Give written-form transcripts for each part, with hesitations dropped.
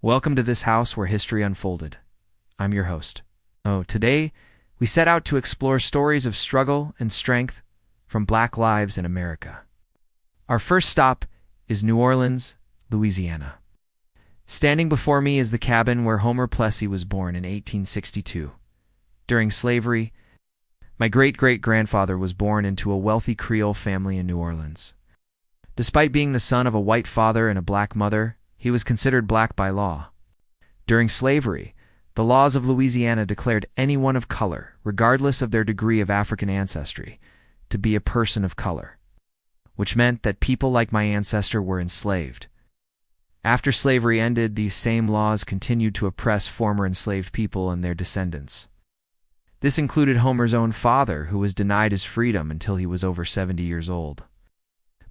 Welcome to this house where history unfolded. I'm your host. Today we set out to explore stories of struggle and strength from Black lives in America. Our first stop is New Orleans, Louisiana. Standing before me is the cabin where Homer Plessy was born in 1862. During slavery, my great-great-grandfather was born into a wealthy Creole family in New Orleans. Despite being the son of a white father and a black mother, he was considered black by law. During slavery, the laws of Louisiana declared anyone of color, regardless of their degree of African ancestry, to be a person of color, which meant that people like my ancestor were enslaved. After slavery ended, these same laws continued to oppress former enslaved people and their descendants. This included Homer's own father, who was denied his freedom until he was over 70 years old.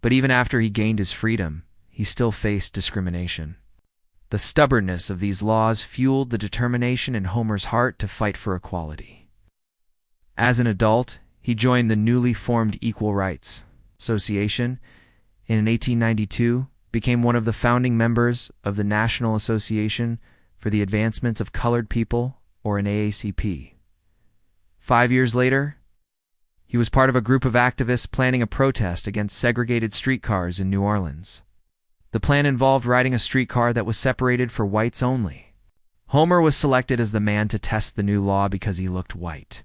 But even after he gained his freedom, he still faced discrimination. The stubbornness of these laws fueled the determination in Homer's heart to fight for equality. As an adult, he joined the newly formed Equal Rights Association, and in 1892 became one of the founding members of the National Association for the Advancement of Colored People, or an AACP. 5 years later, he was part of a group of activists planning a protest against segregated streetcars in New Orleans. The plan involved riding a streetcar that was separated for whites only. Homer was selected as the man to test the new law because he looked white.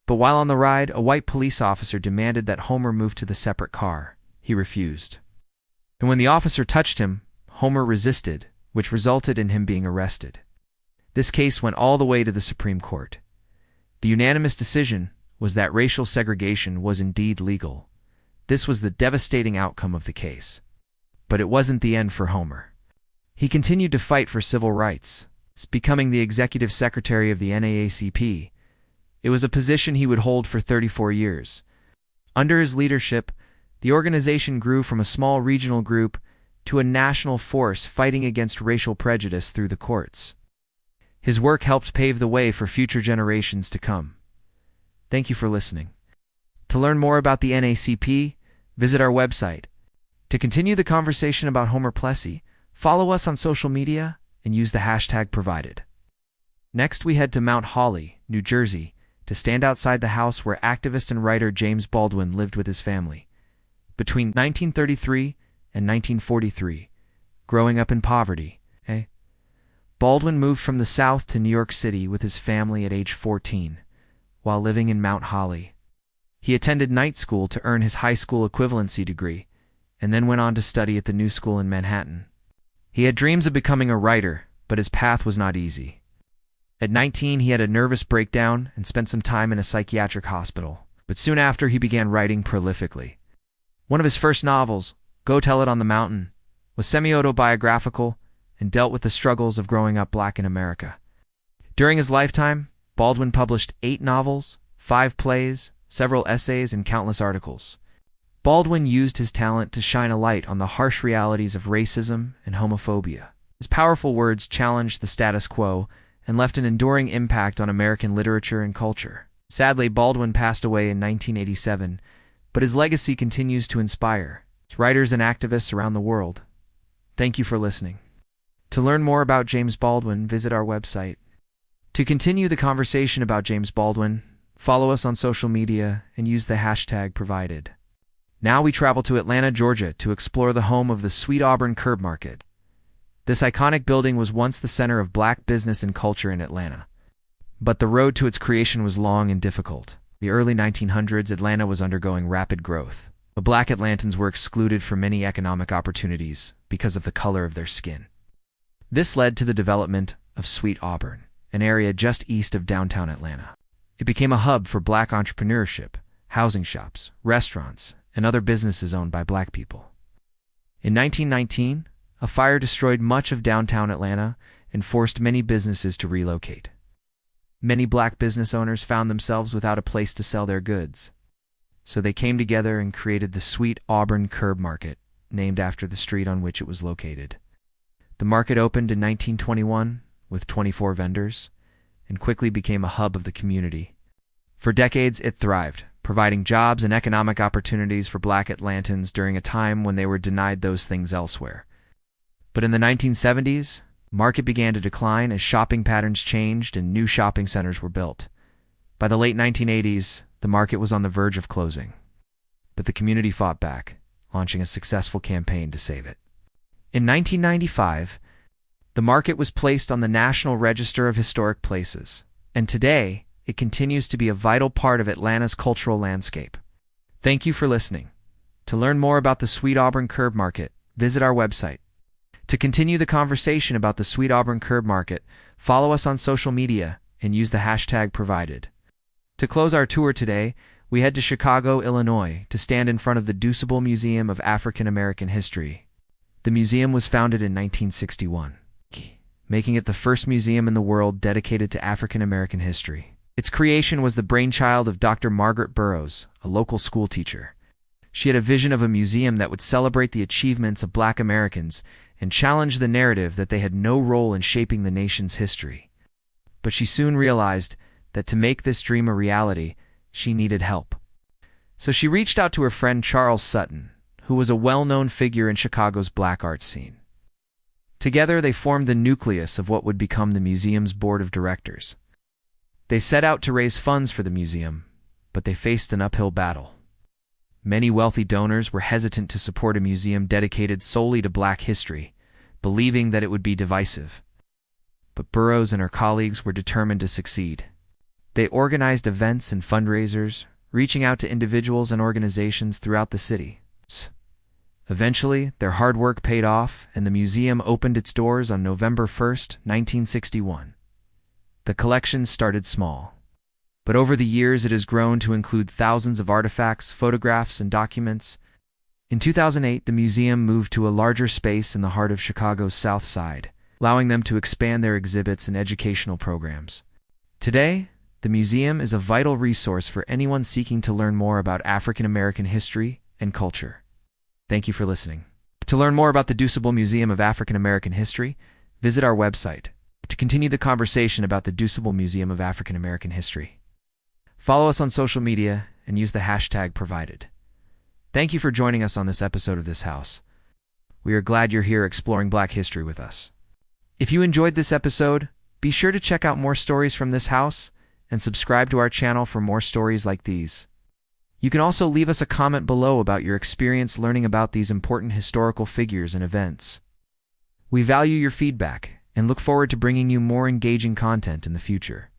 But while on the ride, a white police officer demanded that Homer move to the separate car. He refused. And when the officer touched him, Homer resisted, which resulted in him being arrested. This case went all the way to the Supreme Court. The unanimous decision was that racial segregation was indeed legal. This was the devastating outcome of the case. But it wasn't the end for Homer. He continued to fight for civil rights, becoming the executive secretary of the NAACP. It was a position he would hold for 34 years. Under his leadership, the organization grew from a small regional group to a national force fighting against racial prejudice through the courts. His work helped pave the way for future generations to come. Thank you for listening. To learn more about the NAACP, visit our website. To continue the conversation about Homer Plessy, follow us on social media and use the hashtag provided. Next, we head to Mount Holly, New Jersey, to stand outside the house where activist and writer James Baldwin lived with his family. Between 1933 and 1943, growing up in poverty, Baldwin moved from the South to New York City with his family at age 14, while living in Mount Holly. He attended night school to earn his high school equivalency degree, and then went on to study at the New School in Manhattan. He had dreams of becoming a writer, but his path was not easy. At 19, he had a nervous breakdown and spent some time in a psychiatric hospital, but soon after he began writing prolifically. One of his first novels, Go Tell It on the Mountain, was semi-autobiographical and dealt with the struggles of growing up black in America. During his lifetime, Baldwin published 8 novels, 5 plays, several essays, and countless articles. Baldwin used his talent to shine a light on the harsh realities of racism and homophobia. His powerful words challenged the status quo and left an enduring impact on American literature and culture. Sadly, Baldwin passed away in 1987, but his legacy continues to inspire writers and activists around the world. Thank you for listening. To learn more about James Baldwin, visit our website. To continue the conversation about James Baldwin, follow us on social media and use the hashtag provided. Now we travel to Atlanta, Georgia to explore the home of the Sweet Auburn Curb Market. This iconic building was once the center of black business and culture in Atlanta. But the road to its creation was long and difficult. The early 1900s, Atlanta was undergoing rapid growth. The black Atlantans were excluded from many economic opportunities because of the color of their skin. This led to the development of Sweet Auburn, an area just east of downtown Atlanta. It became a hub for black entrepreneurship, housing shops, restaurants, and other businesses owned by black people. In 1919, a fire destroyed much of downtown Atlanta and forced many businesses to relocate. Many black business owners found themselves without a place to sell their goods, so they came together and created the Sweet Auburn Curb Market, named after the street on which it was located. The market opened in 1921 with 24 vendors and quickly became a hub of the community. For decades, it thrived, providing jobs and economic opportunities for black Atlantans during a time when they were denied those things elsewhere. But in the 1970s, Market began to decline as shopping patterns changed and new shopping centers were built. By the late 1980s, the market was on the verge of closing. But the community fought back, launching a successful campaign to save it. In 1995, the market was placed on the National Register of Historic Places, and today, it continues to be a vital part of Atlanta's cultural landscape. Thank you for listening. To learn more about the Sweet Auburn Curb Market, visit our website. To continue the conversation about the Sweet Auburn Curb Market, follow us on social media and use the hashtag provided. To close our tour today, we head to Chicago, Illinois, to stand in front of the DuSable Museum of African American History. The museum was founded in 1961, making it the first museum in the world dedicated to African American history. Its creation was the brainchild of Dr. Margaret Burroughs, a local school teacher. She had a vision of a museum that would celebrate the achievements of Black Americans and challenge the narrative that they had no role in shaping the nation's history. But she soon realized that to make this dream a reality, she needed help. So she reached out to her friend Charles Sutton, who was a well-known figure in Chicago's Black arts scene. Together, they formed the nucleus of what would become the museum's board of directors. They set out to raise funds for the museum, but they faced an uphill battle. Many wealthy donors were hesitant to support a museum dedicated solely to Black history, believing that it would be divisive. But Burroughs and her colleagues were determined to succeed. They organized events and fundraisers, reaching out to individuals and organizations throughout the city. Eventually, their hard work paid off, and the museum opened its doors on November 1st, 1961. The collection started small, but over the years it has grown to include thousands of artifacts, photographs, and documents. In 2008, the museum moved to a larger space in the heart of Chicago's South Side, allowing them to expand their exhibits and educational programs. Today, the museum is a vital resource for anyone seeking to learn more about African American history and culture. Thank you for listening. To learn more about the DuSable Museum of African American History, visit our website. To continue the conversation about the DuSable Museum of African American History, follow us on social media and use the hashtag provided. Thank you for joining us on this episode of This House. We are glad you're here exploring Black history with us. If you enjoyed this episode, be sure to check out more stories from this house and subscribe to our channel for more stories like these. You can also leave us a comment below about your experience learning about these important historical figures and events. We value your feedback and look forward to bringing you more engaging content in the future.